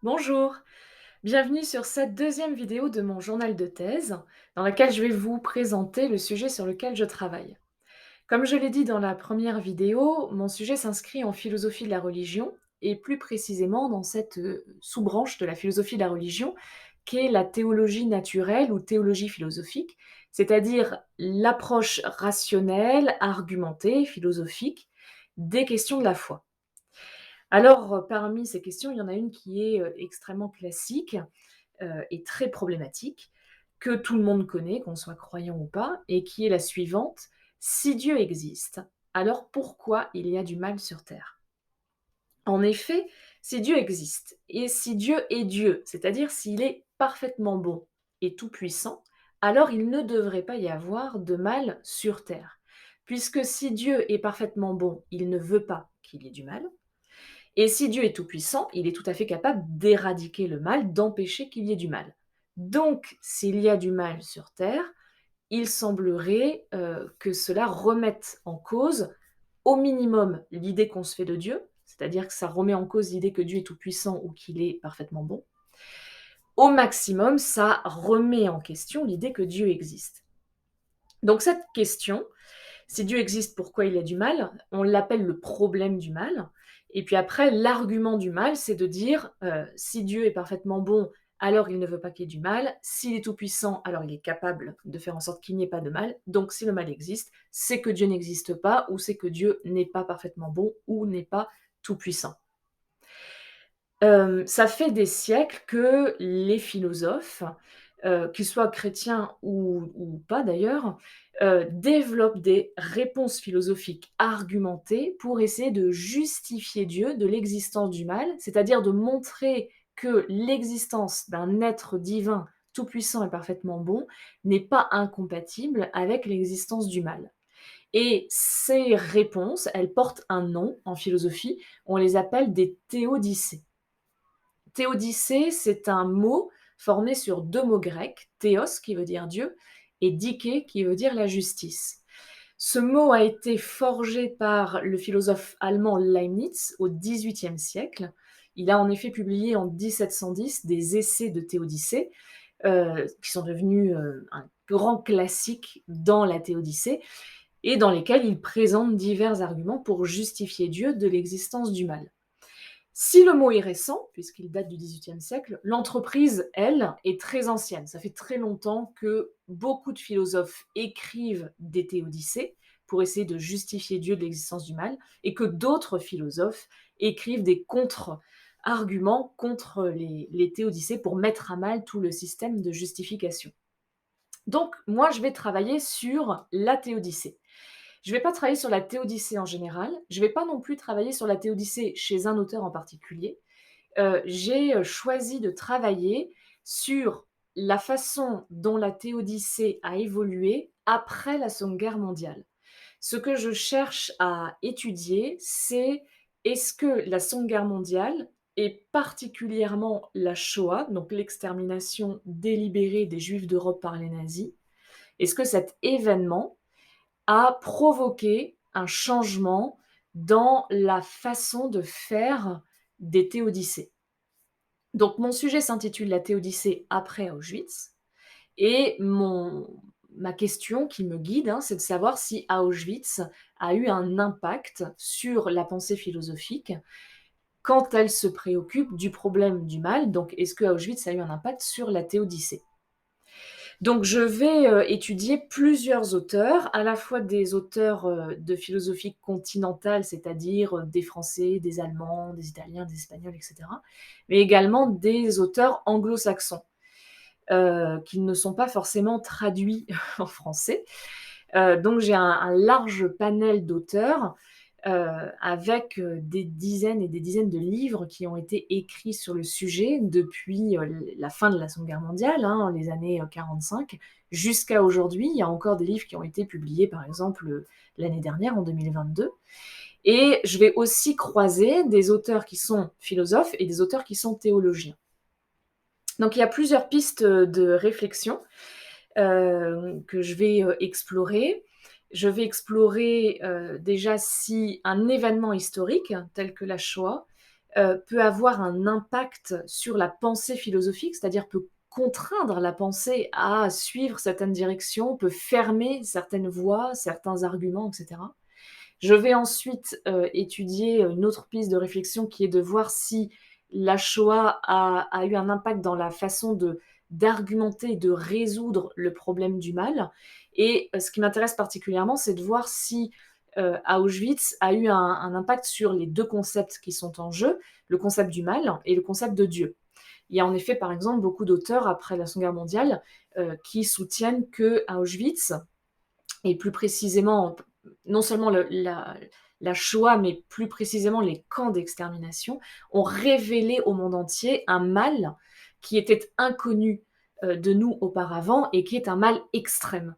Bonjour, bienvenue sur cette deuxième vidéo de mon journal de thèse, dans laquelle je vais vous présenter le sujet sur lequel je travaille. Comme je l'ai dit dans la première vidéo, mon sujet s'inscrit en philosophie de la religion, et plus précisément dans cette sous-branche de la philosophie de la religion, qui est la théologie naturelle ou théologie philosophique, c'est-à-dire l'approche rationnelle, argumentée, philosophique des questions de la foi. Alors, parmi ces questions, il y en a une qui est extrêmement classique et très problématique, que tout le monde connaît, qu'on soit croyant ou pas, et qui est la suivante: si Dieu existe, alors pourquoi il y a du mal sur Terre? En effet, si Dieu existe, et si Dieu est Dieu, c'est-à-dire s'il est parfaitement bon et tout-puissant, alors il ne devrait pas y avoir de mal sur Terre. Puisque si Dieu est parfaitement bon, il ne veut pas qu'il y ait du mal, et si Dieu est tout-puissant, il est tout à fait capable d'éradiquer le mal, d'empêcher qu'il y ait du mal. Donc, s'il y a du mal sur Terre, il semblerait que cela remette en cause, au minimum, l'idée qu'on se fait de Dieu, c'est-à-dire que ça remet en cause l'idée que Dieu est tout-puissant ou qu'il est parfaitement bon. Au maximum, ça remet en question l'idée que Dieu existe. Donc cette question, si Dieu existe, pourquoi il y a du mal? On l'appelle le problème du mal. Et puis après, l'argument du mal, c'est de dire, si Dieu est parfaitement bon, alors il ne veut pas qu'il y ait du mal. S'il est tout-puissant, alors il est capable de faire en sorte qu'il n'y ait pas de mal. Donc si le mal existe, c'est que Dieu n'existe pas, ou c'est que Dieu n'est pas parfaitement bon, ou n'est pas tout-puissant. Ça fait des siècles que les philosophes, qu'ils soient chrétiens ou pas d'ailleurs, développent des réponses philosophiques argumentées pour essayer de justifier Dieu de l'existence du mal, c'est-à-dire de montrer que l'existence d'un être divin tout-puissant et parfaitement bon n'est pas incompatible avec l'existence du mal. Et ces réponses, elles portent un nom en philosophie, on les appelle des théodicées. Théodicée, c'est un mot formé sur deux mots grecs, théos qui veut dire Dieu et dike qui veut dire la justice. Ce mot a été forgé par le philosophe allemand Leibniz au XVIIIe siècle. Il a en effet publié en 1710 des essais de Théodicée, qui sont devenus un grand classique dans la Théodicée, et dans lesquels il présente divers arguments pour justifier Dieu de l'existence du mal. Si le mot est récent, puisqu'il date du XVIIIe siècle, l'entreprise, elle, est très ancienne. Ça fait très longtemps que beaucoup de philosophes écrivent des théodicées pour essayer de justifier Dieu de l'existence du mal, et que d'autres philosophes écrivent des contre-arguments contre les théodicées pour mettre à mal tout le système de justification. Donc, moi, je vais travailler sur la théodicée. Je ne vais pas travailler sur la théodicée en général, je ne vais pas non plus travailler sur la théodicée chez un auteur en particulier. J'ai choisi de travailler sur la façon dont la théodicée a évolué après la Seconde Guerre mondiale. Ce que je cherche à étudier, c'est est-ce que la Seconde Guerre mondiale, et particulièrement la Shoah, donc l'extermination délibérée des Juifs d'Europe par les nazis, est-ce que cet événement a provoqué un changement dans la façon de faire des théodicées? Donc mon sujet s'intitule La théodicée après Auschwitz, et ma question qui me guide, hein, c'est de savoir si Auschwitz a eu un impact sur la pensée philosophique quand elle se préoccupe du problème du mal. Donc est-ce que Auschwitz a eu un impact sur la théodicée? Donc je vais étudier plusieurs auteurs, à la fois des auteurs de philosophie continentale, c'est-à-dire des Français, des Allemands, des Italiens, des Espagnols, etc., mais également des auteurs anglo-saxons, qui ne sont pas forcément traduits en français. Donc j'ai un large panel d'auteurs avec des dizaines et des dizaines de livres qui ont été écrits sur le sujet depuis la fin de la Seconde Guerre mondiale, hein, les années 45, jusqu'à aujourd'hui. Il y a encore des livres qui ont été publiés, par exemple, l'année dernière, en 2022. Et je vais aussi croiser des auteurs qui sont philosophes et des auteurs qui sont théologiens. Donc il y a plusieurs pistes de réflexion que je vais explorer. Je vais explorer déjà si un événement historique tel que la Shoah peut avoir un impact sur la pensée philosophique, c'est-à-dire peut contraindre la pensée à suivre certaines directions, peut fermer certaines voies, certains arguments, et cetera. Je vais ensuite, étudier une autre piste de réflexion qui est de voir si la Shoah a eu un impact dans la façon d'argumenter et de résoudre le problème du mal. Et ce qui m'intéresse particulièrement, c'est de voir si, Auschwitz a eu un impact sur les 2 concepts qui sont en jeu, le concept du mal et le concept de Dieu. Il y a en effet, par exemple, beaucoup d'auteurs après la Seconde Guerre mondiale, qui soutiennent qu'à Auschwitz, et plus précisément, non seulement la Shoah, mais plus précisément les camps d'extermination, ont révélé au monde entier un mal qui était inconnu de nous auparavant et qui est un mal extrême.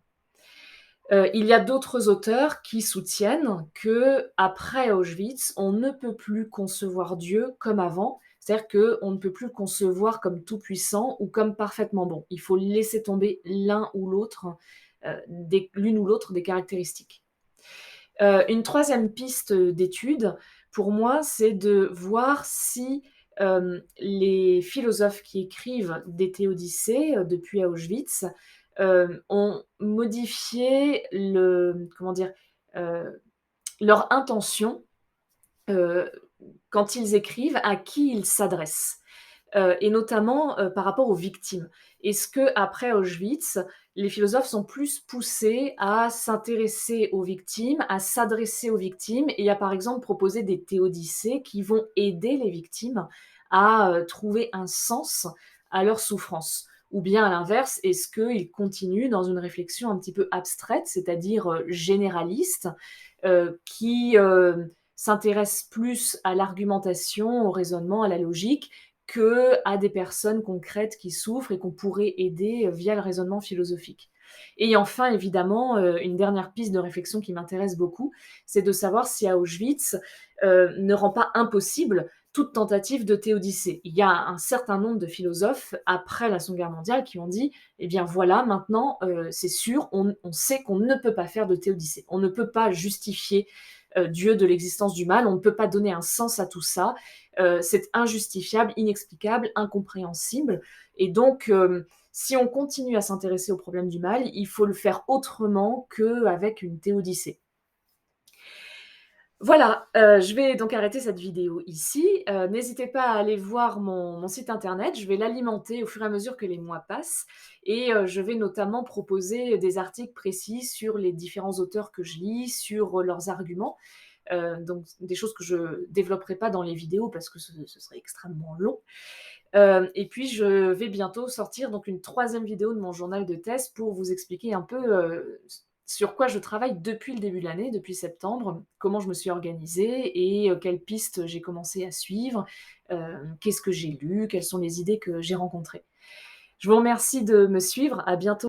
Il y a d'autres auteurs qui soutiennent que après Auschwitz, on ne peut plus concevoir Dieu comme avant, c'est-à-dire qu'on ne peut plus le concevoir comme tout-puissant ou comme parfaitement bon. Il faut laisser tomber l'un ou l'autre, l'une ou l'autre des caractéristiques. Une troisième piste d'étude, pour moi, c'est de voir si les philosophes qui écrivent des théodicées depuis Auschwitz ont modifié comment dire, euh, leur intention euh, quand ils écrivent, à qui ils s'adressent. Et notamment par rapport aux victimes. Est-ce qu'après Auschwitz, les philosophes sont plus poussés à s'intéresser aux victimes, à s'adresser aux victimes et à, par exemple, proposer des théodicées qui vont aider les victimes à trouver un sens à leur souffrance? Ou bien à l'inverse, est-ce qu'ils continuent dans une réflexion un petit peu abstraite, c'est-à-dire généraliste, qui s'intéresse plus à l'argumentation, au raisonnement, à la logique, qu'à des personnes concrètes qui souffrent et qu'on pourrait aider via le raisonnement philosophique. Et enfin, évidemment, une dernière piste de réflexion qui m'intéresse beaucoup, c'est de savoir si Auschwitz ne rend pas impossible toute tentative de théodicée. Il y a un certain nombre de philosophes, après la Seconde Guerre mondiale, qui ont dit, eh bien voilà, maintenant, c'est sûr, on sait qu'on ne peut pas faire de théodicée. On ne peut pas justifier Dieu de l'existence du mal, on ne peut pas donner un sens à tout ça, c'est injustifiable, inexplicable, incompréhensible, et donc si on continue à s'intéresser au problème du mal, il faut le faire autrement qu'avec une théodicée. Voilà, je vais donc arrêter cette vidéo ici. N'hésitez pas à aller voir mon site internet, je vais l'alimenter au fur et à mesure que les mois passent et je vais notamment proposer des articles précis sur les différents auteurs que je lis, sur leurs arguments. Donc des choses que je ne développerai pas dans les vidéos parce que ce serait extrêmement long. Et puis je vais bientôt sortir donc une troisième vidéo de mon journal de thèse pour vous expliquer un peu sur quoi je travaille depuis le début de l'année, depuis septembre, comment je me suis organisée et quelles pistes j'ai commencé à suivre, qu'est-ce que j'ai lu, quelles sont les idées que j'ai rencontrées. Je vous remercie de me suivre, à bientôt.